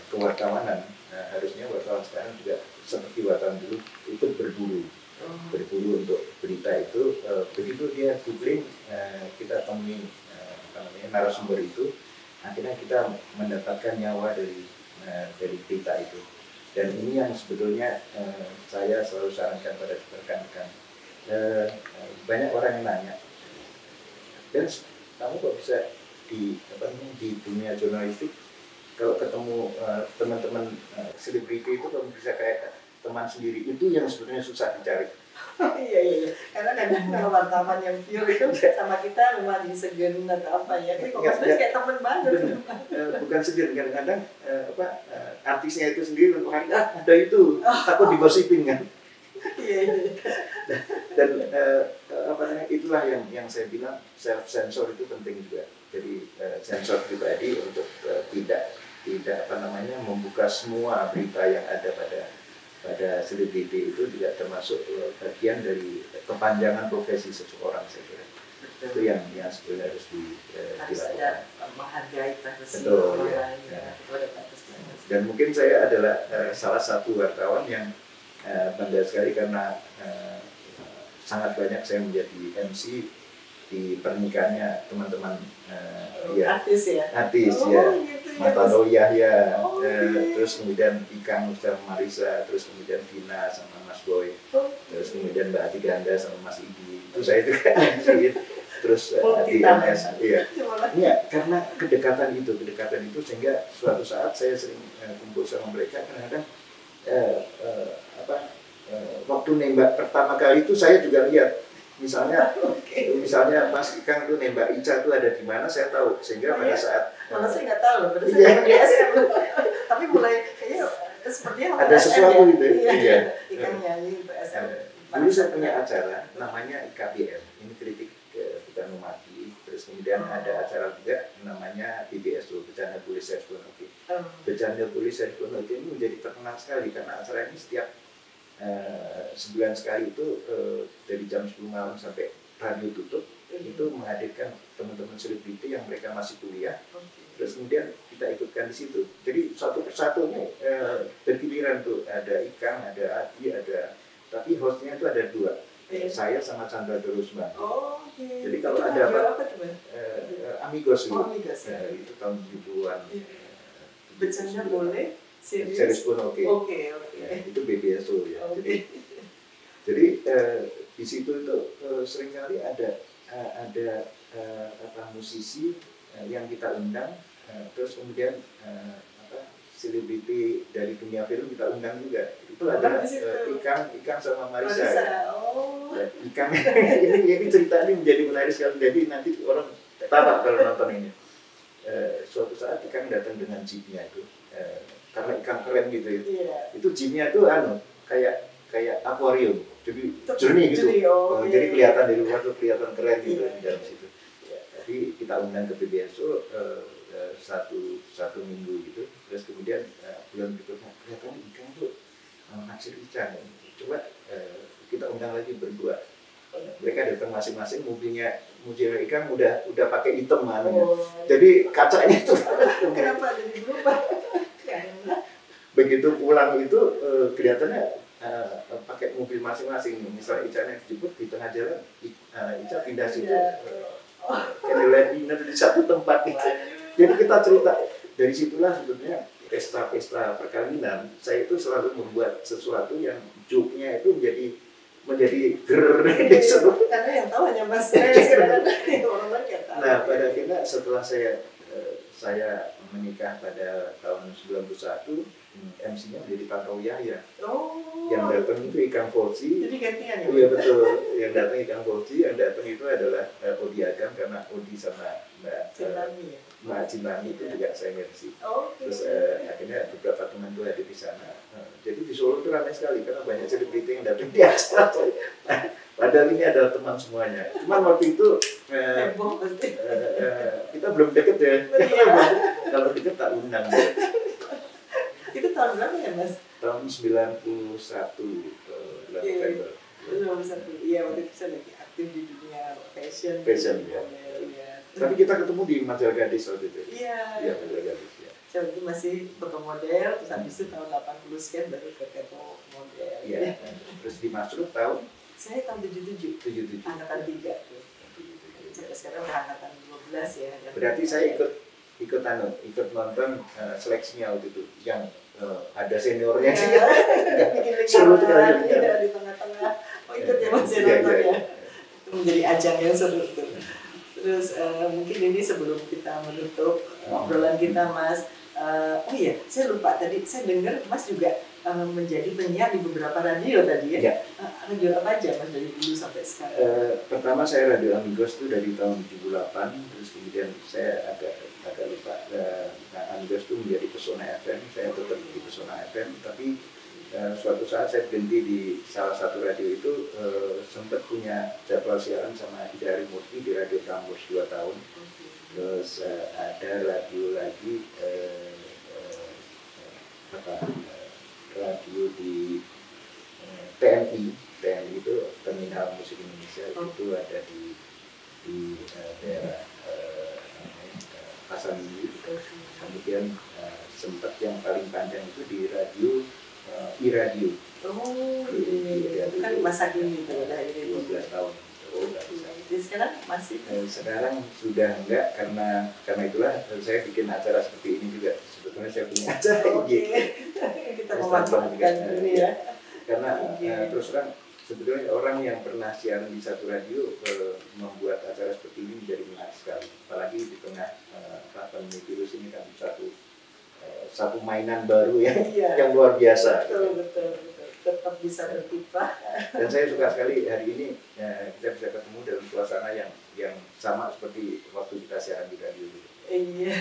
Speaker 2: kewartawanan, harusnya wartawan sekarang juga seperti wartawan dulu itu berburu untuk berita itu. Begitu dia googling, kita temui narasumber itu, akhirnya kita mendapatkan nyawa dari berita itu. Dan ini yang sebetulnya saya selalu sarankan pada rekan-rekan. Banyak orang yang nanya, dan kamu kok bisa di dunia jurnalistik kalau ketemu teman-teman selebriti itu kamu bisa kayak teman sendiri, itu yang sebetulnya susah dicari.
Speaker 1: Iya. Karena kadang wartawan yang pure itu sama kita rumah di segen atau apa ya. Tapi kok Mas Benz kayak teman banget.
Speaker 2: Bukan segen, kadang-kadang artisnya itu sendiri ada itu takut digosipin kan.
Speaker 1: Iya.
Speaker 2: Dan itulah yang saya bilang self sensor itu penting juga. Jadi sensor pribadi untuk tidak membuka semua berita yang ada pada selebriti itu juga termasuk bagian dari kepanjangan profesi seseorang, saya kira. Itu yang sebenarnya harus dilakukan.
Speaker 1: Menghargai profesi
Speaker 2: orang
Speaker 1: lain.
Speaker 2: Dan mungkin saya adalah salah satu wartawan yang bangga sekali karena sangat banyak saya menjadi MC di pernikahannya teman-teman
Speaker 1: artis ya.
Speaker 2: Gitu Mata Royah ya, terus kemudian Ikang sama Marisa, terus kemudian Vina sama Mas Boy, terus kemudian Mbak Ati Ganda sama Mas Idi. Itu saya itu terus di MS, iya. Karena kedekatan itu sehingga suatu saat saya sering kumpul sama mereka, kadang-kadang waktu nembak pertama kali itu saya juga lihat. Misalnya Mas Ikang tuh nembak Ica tuh ada di mana, saya tahu, sehingga pada saat
Speaker 1: malah saya nggak tahu loh, pada saat di SM tapi mulai kayaknya sepertinya
Speaker 2: ada sesuatu gitu
Speaker 1: ya. Ikang nyanyi untuk SM.
Speaker 2: Dulu saya punya acara namanya IKBM, ini kritik bukan memaki. Terus kemudian ada acara juga namanya BBSO, Bercanda Tulis Respon Oke. Bercanda Tulis Respon Oke ini menjadi terkenal sekali karena acara ini setiap sebulan sekali itu dari jam 10 malam sampai radio tutup itu menghadirkan teman-teman selebriti yang mereka masih kuliah. Terus kemudian kita ikutkan di situ. Jadi satu persatu nih bergiliran tuh, ada Ikang, ada Adi, tapi hostnya itu ada dua. Saya sama Chandra Dorusman. Jadi kalau itu ada apa? Amigos itu. Itu tahun 70-an.
Speaker 1: Bercanda boleh.
Speaker 2: Serius pun oke. Itu BBSO ya. Jadi di situ itu seringkali ada musisi yang kita undang, terus kemudian selebriti dari dunia film kita undang juga. Itu ada Ikang sama Marisa. Ikang ini cerita ini menjadi menarik sekali. Jadi nanti orang ketawa kalau nonton ini. Suatu saat Ikang datang dengan jeepnya itu. Karena Ikang keren gitu ya. Itu jeepnya itu kayak akuarium, jadi jernih gitu. Jadi kelihatan dari luar tuh kelihatan keren gitu di dalam situ. Jadi kita undang ke PBSO satu minggu gitu. Terus kemudian bulan berikutnya kelihatan Ikang tuh naksir Ica. Coba kita undang lagi berdua. Mereka datang masing-masing, mobilnya Ikang udah pakai hitam jadi kacanya itu
Speaker 1: kenapa jadi berubah?
Speaker 2: Begitu pulang itu kelihatannya pakai mobil masing-masing. Misalnya Ica dijemput di tengah jalan, Ica pindah situ, kayak dinner di satu tempat itu. Jadi kita cerita dari situlah sebetulnya pesta perkawinan. Saya itu selalu membuat sesuatu yang joke-nya itu menjadi ger karena
Speaker 1: yang tahu hanya Mas Benz. Orang lain nggak tahu.
Speaker 2: Nah pada akhirnya setelah saya saya menikah pada tahun 91, MC-nya menjadi Pak Yahya. Yang datang itu Ikang Fauzi.
Speaker 1: Jadi gantian ya?
Speaker 2: Iya betul. Yang datang Ikang Fauzi, yang datang itu adalah Odi Agam, karena Odi sama Mbak Cintami itu juga saya MC. Terus akhirnya beberapa teman itu hadir di sana. Jadi di Solo itu ramai sekali karena banyak selebriti yang datang di acara. Padahal ini adalah teman semuanya. Cuman waktu itu kita belum deket ya. Kalau deket tak undang.
Speaker 1: Itu tahun berapa ya Mas?
Speaker 2: Tahun 91 bulan November.
Speaker 1: Iya, waktu itu saya lagi aktif di dunia fashion
Speaker 2: ya.
Speaker 1: Ya.
Speaker 2: Tapi kita ketemu di Majalah Gadis waktu itu.
Speaker 1: Iya.
Speaker 2: Iya, Majalah Gadis ya.
Speaker 1: Saya waktu itu masih foto model, terus habis itu tahun 80 sekian baru ke foto model.
Speaker 2: Iya. Terus di Masruk tahun?
Speaker 1: Saya tahun 77. Angkatan 3 tuh. Sekarang udah angkatan 12 ya.
Speaker 2: Berarti saya ikut nonton seleksinya waktu itu yang ada seniornya.
Speaker 1: Seru sekali di tengah-tengah. Ikut ya Mas nonton ya. Itu menjadi ajang yang seru tuh. Terus mungkin ini sebelum kita menutup obrolan kita Mas, oh iya saya lupa tadi saya dengar Mas juga menjadi penyiar di beberapa radio tadi ya. Radio apa aja Mas dari dulu sampai sekarang?
Speaker 2: Pertama saya Radio Amigos itu dari tahun 78, terus kemudian saya agak lupa. Amigos itu menjadi Pesona FM, saya tetap di Pesona FM, tapi suatu saat saya berhenti di salah satu radio itu, sempat punya jadwal siaran sama Ida Harimurti di Radio Prambors 2 tahun. Terus ada radio lagi radio di TNI itu Terminal Musik Indonesia, itu ada di daerah Pasar Minggu. Kemudian sempat yang paling panjang itu di radio iRadio.
Speaker 1: Itu kan masa kini itu udah ini
Speaker 2: 12 tahun.
Speaker 1: Jadi sekarang masih?
Speaker 2: Sekarang sudah enggak, karena itulah saya bikin acara seperti ini juga. Sebetulnya saya punya acara
Speaker 1: kita memanfaatkan ini ya.
Speaker 2: Karena terus terang sebetulnya orang yang pernah siaran di satu radio membuat acara seperti ini menjadi menarik sekali. Apalagi di tengah pandemi virus ini kan satu mainan baru yang luar biasa.
Speaker 1: Betul. Tetap bisa berkiprah.
Speaker 2: Dan saya suka sekali hari ini kita bisa ketemu dalam suasana yang sama seperti waktu kita siaran di radio gitu.
Speaker 1: Iya.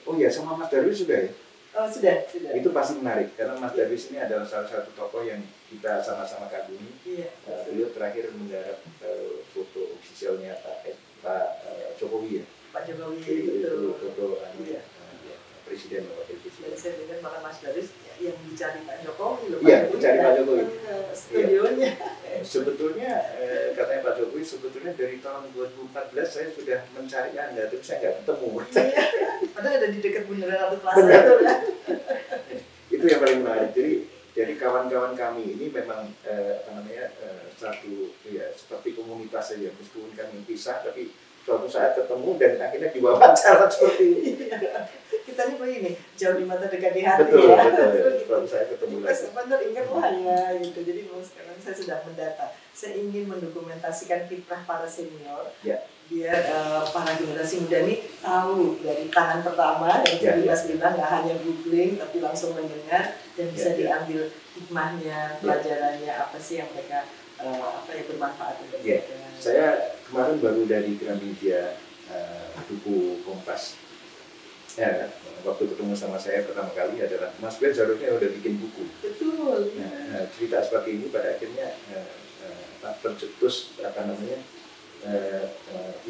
Speaker 2: Oh iya, sama Mas Darwis sudah ya?
Speaker 1: Oh sudah.
Speaker 2: Itu pasti menarik karena Mas Darwis ini adalah salah satu tokoh yang kita sama-sama kagumi.
Speaker 1: Iya.
Speaker 2: Beliau terakhir menggarap foto ofisialnya Pak Jokowi ya.
Speaker 1: Pak Jokowi
Speaker 2: itu foto presiden atau wakil presiden.
Speaker 1: Saya dengar malah Mas Darwis yang dicari Pak Jokowi loh.
Speaker 2: Iya, dicari Pak Jokowi.
Speaker 1: Studionya.
Speaker 2: Sebetulnya katanya Pak Jokowi sebetulnya dari tahun 2014 saya sudah mencari Anda, tapi saya nggak ketemu.
Speaker 1: Iya. Padahal ada di dekat Bundaran Ratu Plaza
Speaker 2: itu
Speaker 1: ya.
Speaker 2: Itu yang paling menarik. Jadi kawan-kawan kami ini memang satu ya seperti komunitas saja, meskipun kami pisah tapi suatu saat ketemu dan akhirnya diwawancara seperti ini.
Speaker 1: Kita ini begini, jauh di mata dekat di hati
Speaker 2: betul,
Speaker 1: ya.
Speaker 2: Betul. Suatu saat ketemu lagi.
Speaker 1: Sebentar ingatlah ya gitu. Jadi sekarang saya sedang mendata. Saya ingin mendokumentasikan kiprah para senior.
Speaker 2: Ya.
Speaker 1: Biar para generasi muda ini tahu dari tangan pertama yang Mas bilang nggak hanya googling tapi langsung mendengar dan bisa diambil hikmahnya, pelajarannya apa sih yang mereka yang bermanfaat untuk mereka.
Speaker 2: Saya kemarin baru dari Gramedia buku Kompas. Waktu ketemu sama saya pertama kali adalah Mas Ben seharusnya udah bikin buku.
Speaker 1: Betul.
Speaker 2: Cerita seperti ini pada akhirnya tercetus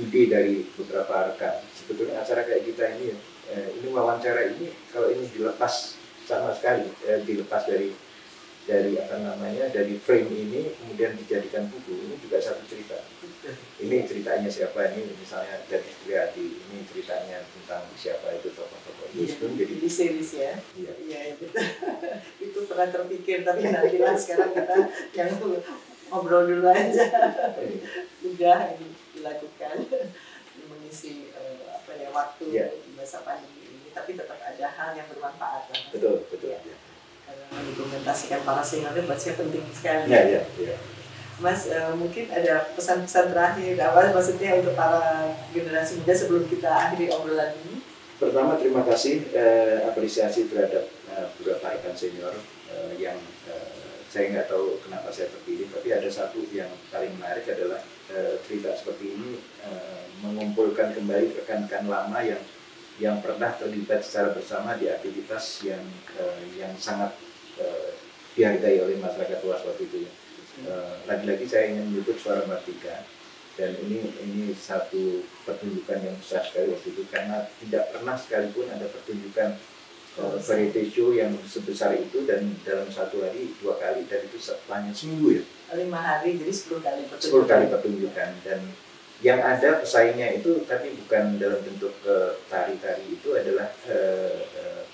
Speaker 2: ide dari beberapa rekan. Sebetulnya acara kayak kita ini ini wawancara ini kalau ini dilepas sama sekali dilepas dari frame ini kemudian dijadikan buku, ini juga satu cerita. Ini ceritanya siapa, ini misalnya dari Triadi, ini ceritanya tentang siapa itu tokoh-tokoh ini jadi
Speaker 1: series ya.
Speaker 2: Iya
Speaker 1: betul. Itu pernah terpikir tapi nantilah sekarang kita yang ngobrol dulu aja. Udah ini dilakukan mengisi waktu di masa pandemi ini, tapi tetap ada hal yang bermanfaat.
Speaker 2: Betul.
Speaker 1: Dokumentasikan para senior buat saya penting sekali.
Speaker 2: Iya.
Speaker 1: Mas, mungkin ada pesan-pesan terakhir apa maksudnya untuk para generasi muda sebelum kita akhiri obrolan ini?
Speaker 2: Pertama terima kasih apresiasi terhadap beberapa rekan senior yang saya nggak tahu kenapa saya terpilih, tapi ada satu yang paling menarik adalah cerita seperti ini mengumpulkan kembali rekan-rekan lama yang pernah terlibat secara bersama di aktivitas yang sangat dihargai oleh masyarakat luas waktu itu ya. Lagi-lagi saya ingin menyebut Suara Merdeka, dan ini satu pertunjukan yang besar sekali waktu itu, karena tidak pernah sekalipun ada pertunjukan variety show yang sebesar itu, dan dalam satu hari 2 kali, dan itu setelahnya seminggu ya.
Speaker 1: 5 hari jadi 10 kali
Speaker 2: 10 kali pertunjukan, dan yang ada pesaingnya itu tapi bukan dalam bentuk tari-tari, itu adalah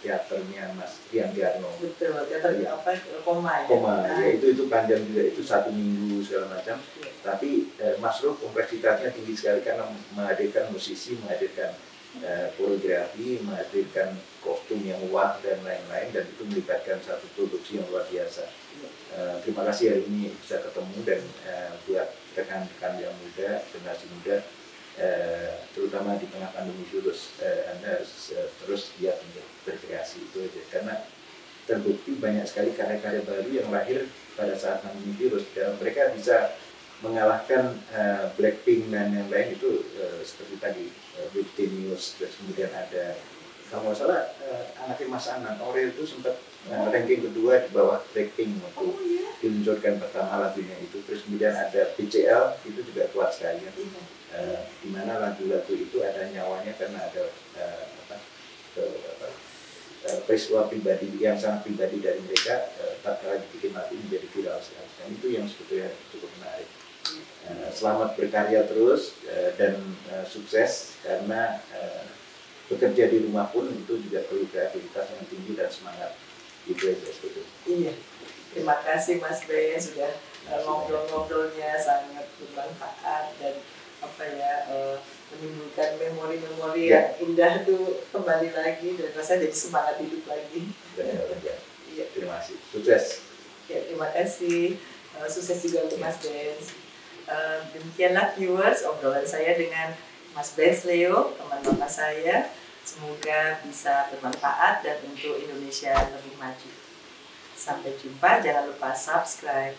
Speaker 2: teaternya Mas Rian Diarno.
Speaker 1: Betul, teater ya. Apa? Koma ya.
Speaker 2: Koma, ya itu panjang juga, itu 1 minggu segala macam. Ya. Tapi Mas Ruh kompleksitasnya tinggi sekali karena menghadirkan musisi, menghadirkan koreografi, menghadirkan kostum yang wah dan lain-lain, dan itu melibatkan satu produksi yang luar biasa. Terima kasih hari ini bisa ketemu, dan buat rekan-rekan yang muda, generasi muda, terutama di tengah pandemi virus, Anda harus terus giat untuk berkreasi, itu aja. Karena terbukti banyak sekali karya-karya baru yang lahir pada saat pandemi virus, dan mereka bisa mengalahkan Blackpink dan yang lain itu, seperti tadi Whitney News, terus kemudian ada, kalau nggak salah anaknya Mas Anang, Aurel itu sempat ranking kedua di bawah Blackpink waktu diluncurkan pertama lagunya itu. Terus kemudian ada BCL, itu juga kuat sekali ya. Di mana lagu-lagu itu ada nyawanya karena ada peristiwa pribadi yang sangat pribadi dari mereka, tak kalah dibikin lagu menjadi viral sekali. Dan itu yang sebetulnya cukup menarik. Selamat berkarya terus dan sukses, karena bekerja di rumah pun itu juga perlu kreativitas yang tinggi dan semangat. Itu aja sebetulnya.
Speaker 1: Iya, terima kasih Mas Ben, sudah ngobrol-ngobrolnya sangat bermanfaat dan menimbulkan memori-memori yang indah tuh kembali lagi, dan rasanya jadi semangat hidup lagi.
Speaker 2: Iya, terima kasih. Sukses.
Speaker 1: Ya, terima kasih. Sukses juga untuk Mas Ben. Demikianlah viewers obrolan saya dengan Mas Ben Leo, teman lama saya. Semoga bisa bermanfaat dan untuk Indonesia lebih maju. Sampai jumpa, jangan lupa subscribe.